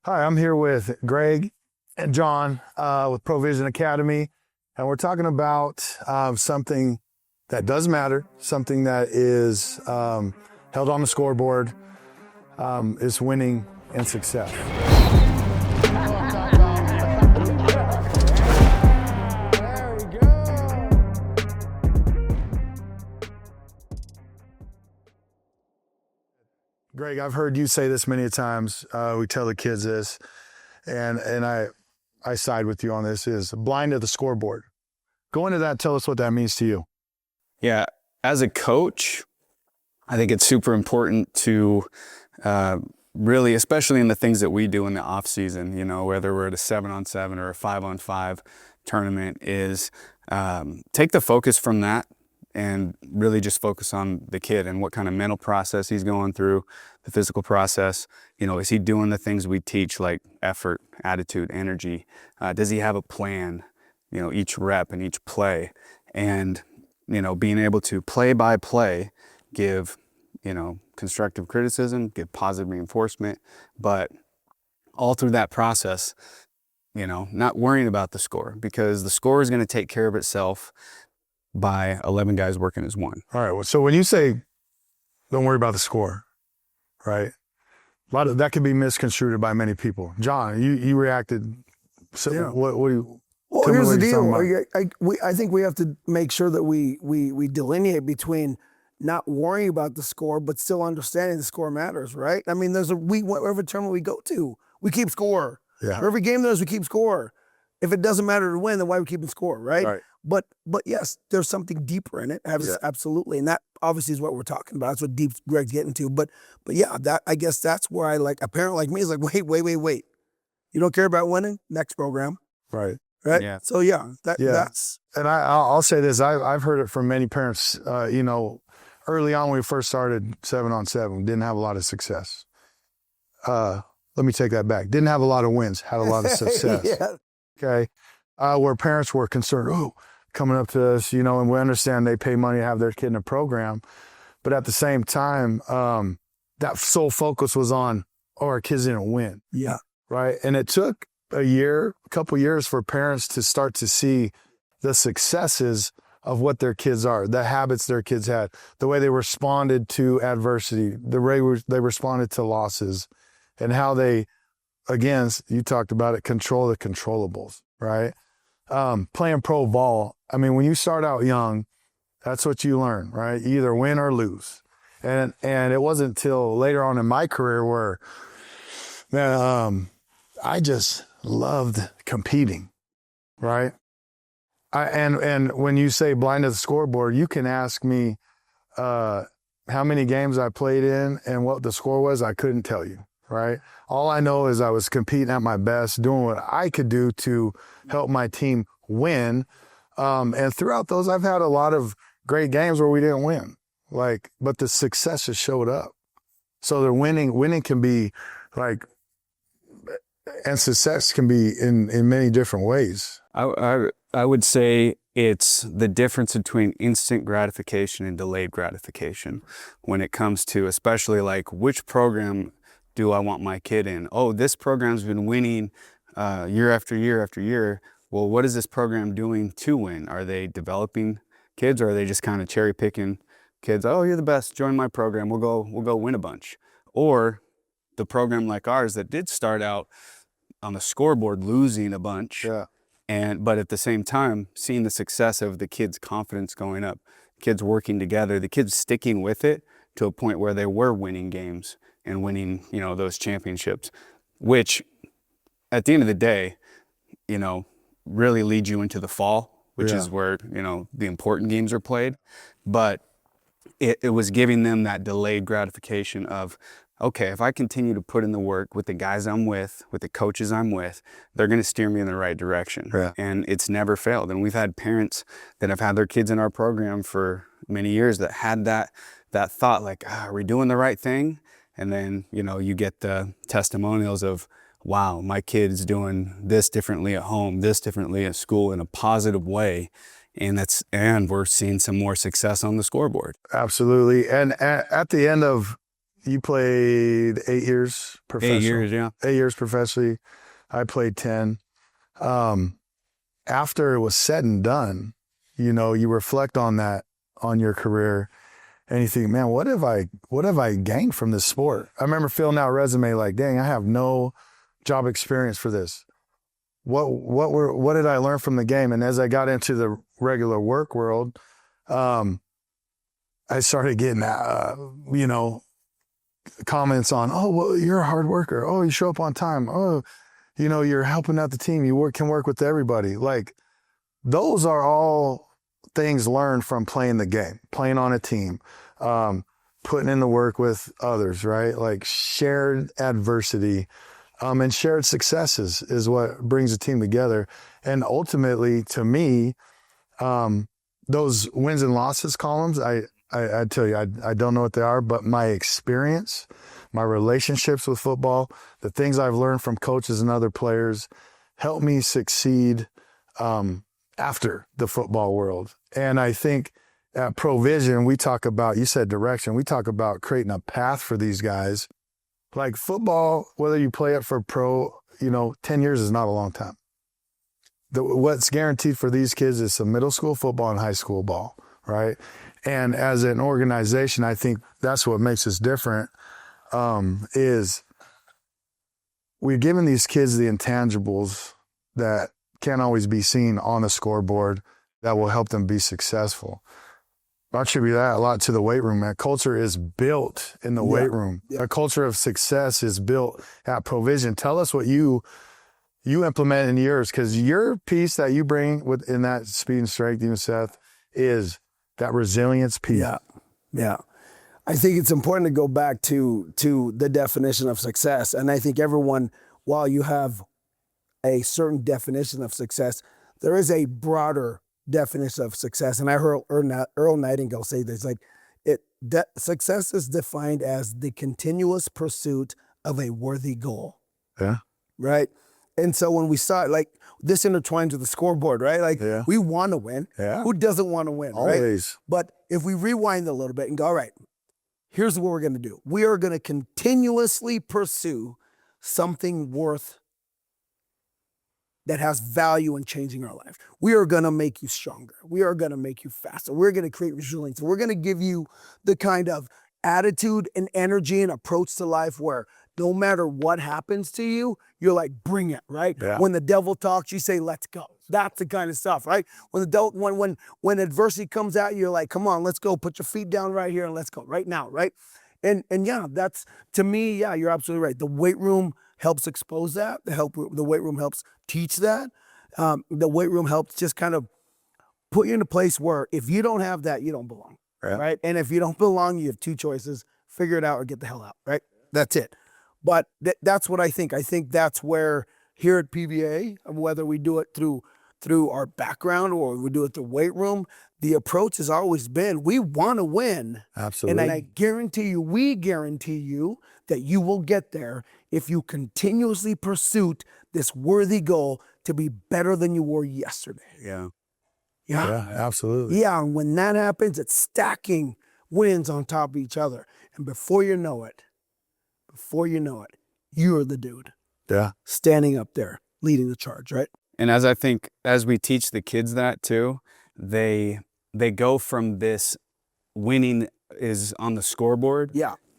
Hi, I'm here with Greg and John with Provision Academy, and we're talking about something that does matter, something that is held on the scoreboard, is winning and success. There we go. Greg, I've heard you say this many times. We tell the kids this, and I side with you on this, is blind to the scoreboard. Go into that, tell us what that means to you. Yeah, as a coach, I think it's super important to really, especially in the things that we do in the off season, whether we're at a 7-on-7 or a 5-on-5 tournament, is take the focus from that and really just focus on the kid and what kind of mental process he's going through, the physical process. Is he doing the things we teach, like effort, attitude, energy? Does he have a plan, each rep and each play? And, being able to play by play, give, constructive criticism, give positive reinforcement, but all through that process, not worrying about the score, because the score is going to take care of itself by 11 guys working as one. All right. Well, so when you say don't worry about the score, right? A lot of that could be misconstrued by many people. John, you reacted. So Yeah. what do you? Well, tell me here's what the you're talking deal. I think we have to make sure that we delineate between not worrying about the score, but still understanding the score matters, right? I mean, whatever tournament we go to, we keep score. Yeah. For every game there is, we keep score. If it doesn't matter to win, then why are we keeping score, right? Right. But yes, there's something deeper in it. Absolutely. And that obviously is what we're talking about. That's what deep Greg's getting to. But yeah, I guess that's where a parent like me is like, wait. You don't care about winning? Next program. Right. Right. Yeah. So that's. And I'll say this. I've heard it from many parents. Early on when we first started 7-on-7, we didn't have a lot of success. Let me take that back. Didn't have a lot of wins. Had a lot of success. Yeah. Okay. Where parents were concerned, coming up to us, and we understand they pay money to have their kid in a program. But at the same time, that sole focus was on, our kids didn't win. Yeah. Right. And it took a couple years for parents to start to see the successes of what their kids are, the habits their kids had, the way they responded to adversity, the way they responded to losses, and how they, again, you talked about it, control the controllables, right? Playing pro ball, I mean, when you start out young, that's what you learn, right? You either win or lose. And it wasn't until later on in my career where, man, I just loved competing, right? And when you say blind to the scoreboard, you can ask me how many games I played in and what the score was. I couldn't tell you, right? All I know is I was competing at my best, doing what I could do to help my team win. And throughout those, I've had a lot of great games where we didn't win, but the success just showed up. So the winning can be and success can be in many different ways. I would say it's the difference between instant gratification and delayed gratification when it comes to, especially which program do I want my kid in? Oh, this program's been winning year after year after year. Well, what is this program doing to win? Are they developing kids, or are they just kind of cherry picking kids? Oh, you're the best. Join my program. We'll go win a bunch. Or the program like ours that did start out on the scoreboard losing a bunch. Yeah. But at the same time, seeing the success of the kids' confidence going up, kids working together, the kids sticking with it to a point where they were winning games and winning, those championships, which at the end of the day, really leads you into the fall, which is where, the important games are played. But it was giving them that delayed gratification of, okay, if I continue to put in the work with the guys I'm with the coaches I'm with, they're going to steer me in the right direction. Yeah. And it's never failed. And we've had parents that have had their kids in our program for many years that had that thought, are we doing the right thing? And then, you get the testimonials of, wow, my kid is doing this differently at home, this differently at school in a positive way. And we're seeing some more success on the scoreboard. Absolutely. And at the end of you played 8 years professional. 8 years, yeah. 8 years professionally. I played 10. After it was said and done, you know, you reflect on that, on your career, and you think, man, what have I gained from this sport? I remember filling out a resume like, dang, I have no job experience for this. What did I learn from the game? And as I got into the regular work world, I started getting, you know, comments on, oh, well, you're a hard worker. Oh, you show up on time. Oh, you know, you're helping out the team. You can work with everybody. Like, those are all things learned from playing the game, playing on a team, putting in the work with others, right? Like, shared adversity and shared successes is what brings a team together. And ultimately, to me, those wins and losses columns, I tell you, I don't know what they are, but my experience, my relationships with football, the things I've learned from coaches and other players help me succeed after the football world. And I think at Provision, we talk about, you said direction, we talk about creating a path for these guys. Like football, whether you play it for pro, you know, 10 years is not a long time. What's guaranteed for these kids is some middle school football and high school ball, right? And as an organization, I think that's what makes us different, is we're giving these kids the intangibles that can't always be seen on a scoreboard that will help them be successful. I attribute that a lot to the weight room, man. Culture is built in the weight room. Yeah. A culture of success is built at Provision. Tell us what you implement in yours, because your piece that you bring in that speed and strength, even Seth, is that resilience piece. Yeah. I think it's important to go back to the definition of success. And I think everyone, while you have a certain definition of success, there is a broader definition of success. And I heard Earl Nightingale say this, like, success is defined as the continuous pursuit of a worthy goal. Yeah. Right? And so when we start, like, this intertwines with the scoreboard, right? Like, we want to win. Yeah. Who doesn't want to win, Always. Right? But if we rewind a little bit and go, all right, here's what we're going to do. We are going to continuously pursue something that has value in changing our life. We are going to make you stronger. We are going to make you faster. We're going to create resilience. We're going to give you the kind of attitude and energy and approach to life where no matter what happens to you, you're like, bring it, right? Yeah. When the devil talks, you say, let's go. That's the kind of stuff, right? When adversity comes at you, you're like, come on, let's go. Put your feet down right here and let's go right now, right? And yeah, that's, to me, yeah, you're absolutely right. The weight room helps expose that. The weight room helps teach that. The weight room helps just kind of put you in a place where if you don't have that, you don't belong, right? And if you don't belong, you have two choices: figure it out or get the hell out, right? That's it. But that's what I think. I think that's where here at PBA, whether we do it through our background or we do it through weight room, the approach has always been, we want to win. Absolutely. And we guarantee you that you will get there if you continuously pursue this worthy goal to be better than you were yesterday. Yeah, absolutely. Yeah, and when that happens, it's stacking wins on top of each other. And before you know it, you're the dude. Yeah. Standing up there, leading the charge, right? And as we teach the kids that too, they go from this winning is on the scoreboard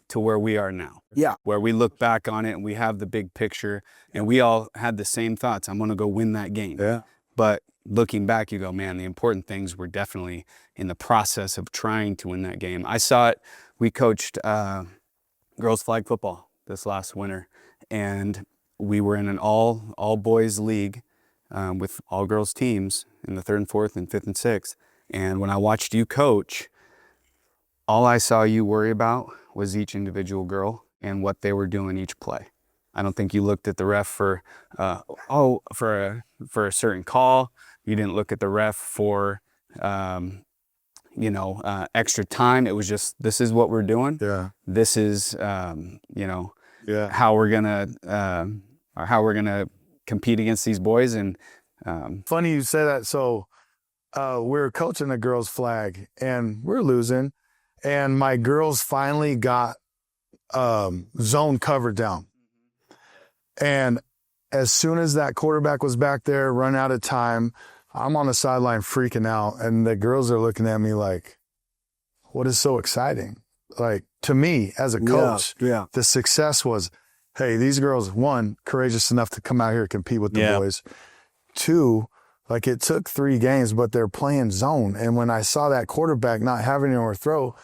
to where we are now. Yeah. Where we look back on it and we have the big picture and we all had the same thoughts. I'm going to go win that game. Yeah. But looking back, you go, man, the important things were definitely in the process of trying to win that game. I saw it. We coached girls flag football this last winter, and we were in an all boys league with all girls teams in the 3rd and 4th and 5th and 6th. And when I watched you coach, all I saw you worry about was each individual girl and what they were doing each play. I don't think you looked at the ref for a certain call. You didn't look at the ref for extra time. It was just, this is what we're doing. Yeah. This is how we're gonna compete against these boys. And funny you say that. So we're coaching the girls flag and we're losing, and my girls finally got zone cover down. And as soon as that quarterback was back there, run out of time, I'm on the sideline freaking out. And the girls are looking at me like, what is so exciting? Like, to me, as a coach, the success was, hey, these girls, one, courageous enough to come out here and compete with the boys. Two, like, it took 3 games, but they're playing zone. And when I saw that quarterback not having anywhere to throw,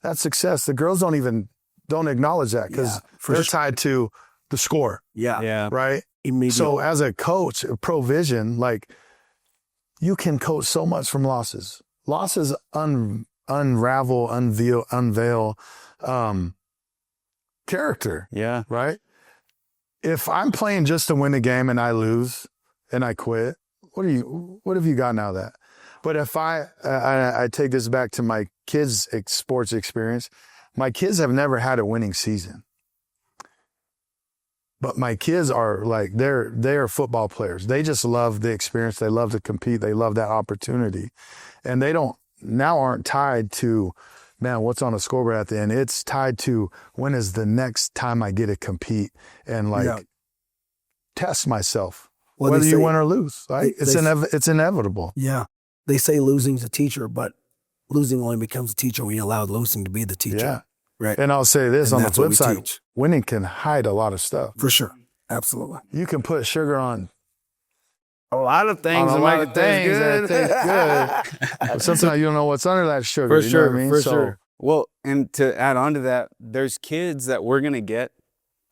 that's success. The girls don't acknowledge that because they're tied to the score. Right? Immediately. So as a coach, provision, like, you can coach so much from losses. Losses unravel, unveil character. Yeah. Right? If I'm playing just to win a game and I lose and I quit, what have you gotten out of that? But if I take this back to my kids' sports experience, my kids have never had a winning season. But my kids are like, they're football players. They just love the experience. They love to compete. They love that opportunity. And they aren't tied to, man, what's on the scoreboard at the end. It's tied to, when is the next time I get to compete and test myself, whether you win or lose. Right? It's inevitable. Yeah. They say losing's a teacher, but losing only becomes a teacher when you allow losing to be the teacher. Yeah. Right. And I'll say this, and on the flip side, teach. Winning can hide a lot of stuff. For sure. Absolutely. You can put sugar on a lot of things. A lot of things that taste good. But sometimes you don't know what's under that sugar. For sure. Know what I mean? For sure. Well, and to add on to that, there's kids that we're going to get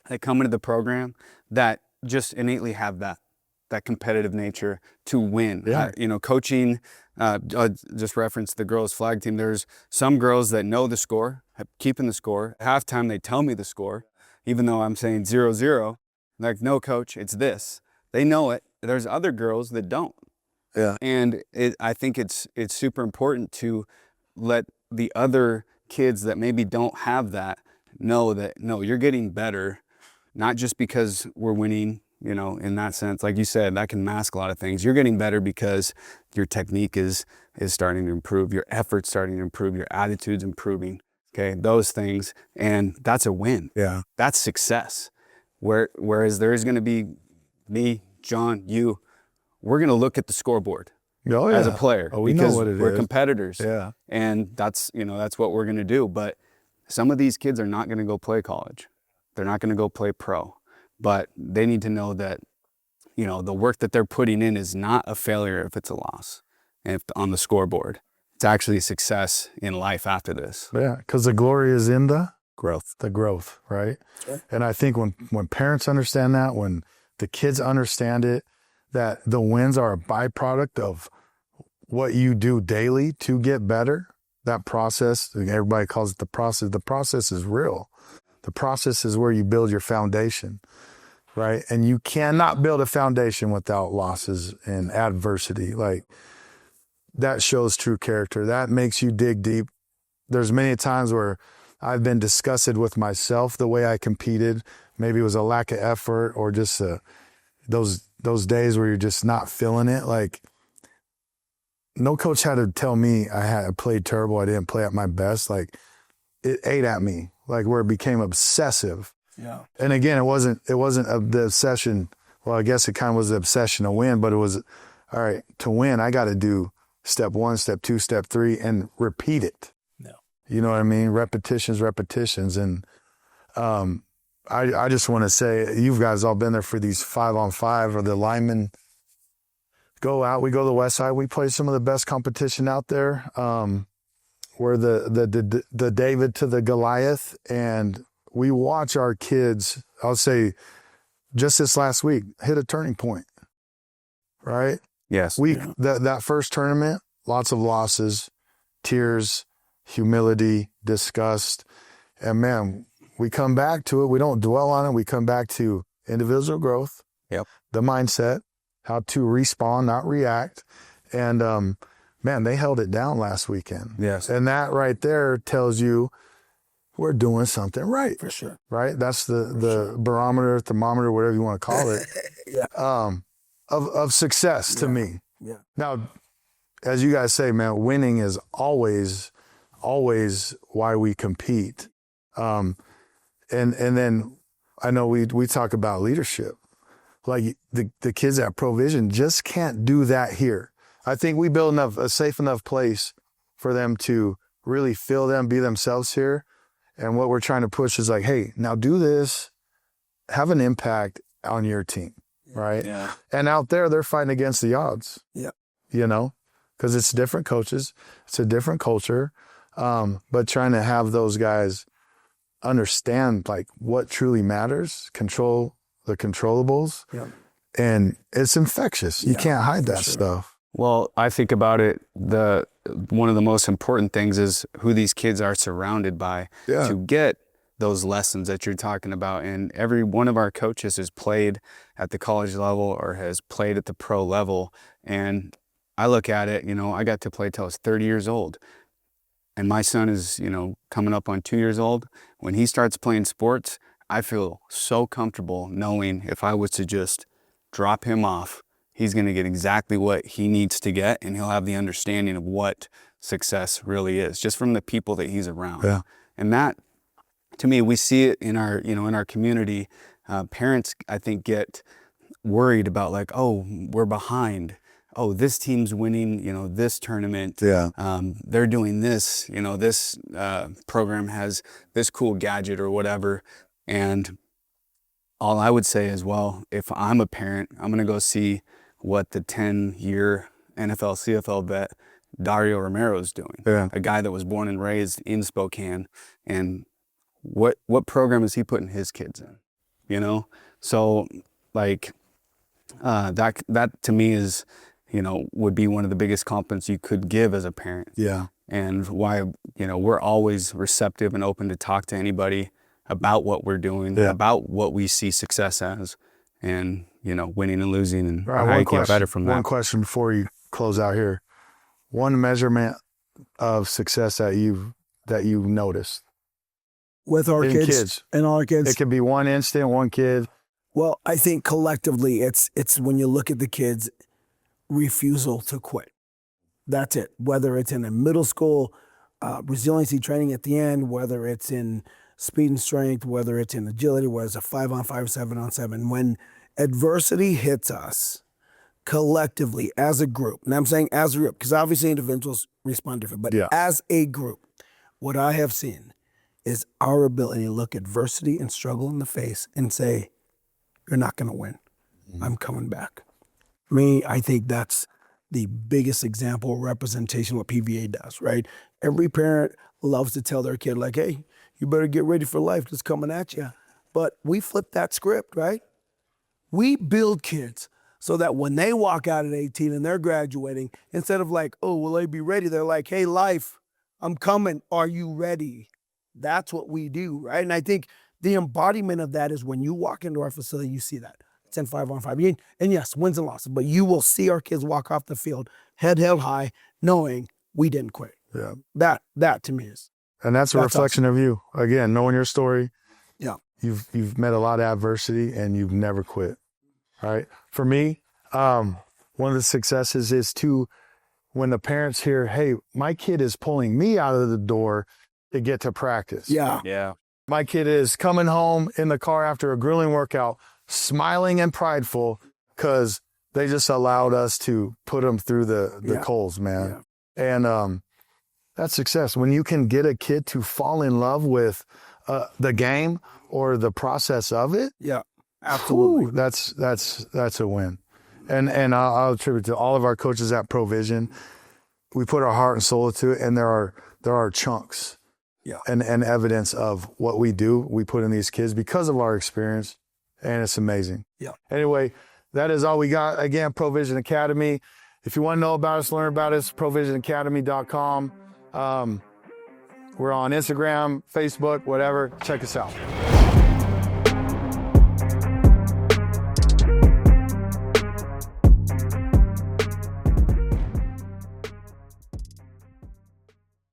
that come into the program that just innately have that competitive nature to win. Yeah. Coaching, just reference the girls' flag team. There's some girls that know the score, keeping the score. Halftime, they tell me the score, even though I'm saying 0-0. Like, no, coach, it's this. They know it. There's other girls that don't. Yeah. And I think it's super important to let the other kids that maybe don't have that know that, no, you're getting better, not just because we're winning, in that sense. Like you said, that can mask a lot of things. You're getting better because your technique is starting to improve, your effort's starting to improve, your attitude's improving, okay? Those things, and that's a win. Yeah. That's success. Whereas there's going to be me, John, you, we're going to look at the scoreboard as a player because we're competitors. Yeah. And that's what we're going to do. But some of these kids are not going to go play college. They're not going to go play pro. But they need to know that, the work that they're putting in is not a failure if it's a loss. And if on the scoreboard, it's actually a success in life after this. Yeah, because the glory is in the growth, right? Sure. And I think when parents understand that, when the kids understand it, that the wins are a byproduct of what you do daily to get better, that process, everybody calls it the process is real. The process is where you build your foundation, right? And you cannot build a foundation without losses and adversity. Like, that shows true character. That makes you dig deep. There's many times where I've been disgusted with myself, the way I competed. Maybe it was a lack of effort or just those days where you're just not feeling it. Like, no coach had to tell me I played terrible. I didn't play at my best. Like, it ate at me, like, where it became obsessive. Yeah. And again, it wasn't the obsession. Well, I guess it kind of was the obsession to win, but it was, all right, to win, I got to do step 1, step 2, step 3, and repeat it. No. You know what I mean? Repetitions. And I just want to say, you guys all been there for these 5-on-5 or the linemen go out. We go to the West Side. We play some of the best competition out there. We're the David to the Goliath, and we watch our kids, I'll say, just this last week, hit a turning point, right? Yes. That first tournament, lots of losses, tears, humility, disgust, and man, we come back to it. We don't dwell on it. We come back to individual growth, the mindset, how to respond, not react, and man, they held it down last weekend. Yes. And that right there tells you we're doing something right. For sure. Right? That's the barometer, thermometer, whatever you want to call it, of success to me. Yeah. Now, as you guys say, man, winning is always why we compete. And then I know we talk about leadership. Like the kids at Provision just can't do that here. I think we build a safe enough place for them to really feel them, be themselves here. And what we're trying to push is like, hey, now do this, have an impact on your team, right? Yeah. And out there, they're fighting against the odds. Yeah. You know, because it's different coaches, it's a different culture, but trying to have those guys understand like what truly matters, control the controllables, and it's infectious. You can't hide that stuff. Well, I think about it, one of the most important things is who these kids are surrounded by to get those lessons that you're talking about. And every one of our coaches has played at the college level or has played at the pro level. And I look at it, you know, I got to play till I was 30 years old. And my son is, you know, coming up on 2 years old. When he starts playing sports, I feel so comfortable knowing if I was to just drop him off, he's going to get exactly what he needs to get, and he'll have the understanding of what success really is, just from the people that he's around. Yeah. And that, to me, we see it in our, you know, in our community. Parents, I think, get worried about like, oh, we're behind. Oh, this team's winning, you know, this tournament. Yeah. They're doing this, you know, this program has this cool gadget or whatever. And all I would say is, well, if I'm a parent, I'm going to go see what the 10-year NFL, CFL vet Dario Romero is doing. Yeah. A guy that was born and raised in Spokane. And what program is he putting his kids in? You know? So, like, that to me is, you know, would be one of the biggest compliments you could give as a parent. Yeah. And why, you know, we're always receptive and open to talk to anybody about what we're doing, about what we see success as, and, you know, winning and losing, and how you get better from that. One question before you close out here. One measurement of success that you've noticed with our in kids and all our kids. It could be one instant, one kid. Well, I think collectively, it's when you look at the kids' refusal to quit. That's it. Whether it's in a middle school resiliency training at the end, whether it's in speed and strength, whether it's in agility, whether it's a 5-on-5, 7-on-7. When adversity hits us collectively as a group, and I'm saying as a group, because obviously individuals respond different, but as a group, what I have seen is our ability to look adversity and struggle in the face and say, you're not going to win. I'm coming back. For me, I think that's the biggest example, representation of what PVA does, right? Every parent loves to tell their kid, like, hey, you better get ready for life that's coming at you. But we flip that script, right? We build kids so that when they walk out at 18 and they're graduating, instead of like, oh, will they be ready? They're like, hey, life, I'm coming. Are you ready? That's what we do, right? And I think the embodiment of that is when you walk into our facility, you see that. It's in 5-on-5. And yes, wins and losses, but you will see our kids walk off the field, head held high, knowing we didn't quit. Yeah. That to me is. And that's a reflection of you. Again, knowing your story. Yeah. You've met a lot of adversity and you've never quit. Right? For me, one of the successes is when the parents hear, hey, my kid is pulling me out of the door to get to practice. Yeah. Yeah. My kid is coming home in the car after a grueling workout, smiling and prideful because they just allowed us to put them through the coals, man. Yeah. And that's success. When you can get a kid to fall in love with the game or the process of it. Yeah, absolutely. That's a win. And I'll attribute to all of our coaches at Provision. We put our heart and soul into it, and there are chunks and evidence of what we do. We put in these kids because of our experience, and it's amazing. Yeah. Anyway, that is all we got. Again, Provision Academy. If you want to know about us, learn about us, provisionacademy.com. We're on Instagram, Facebook, whatever. Check us out.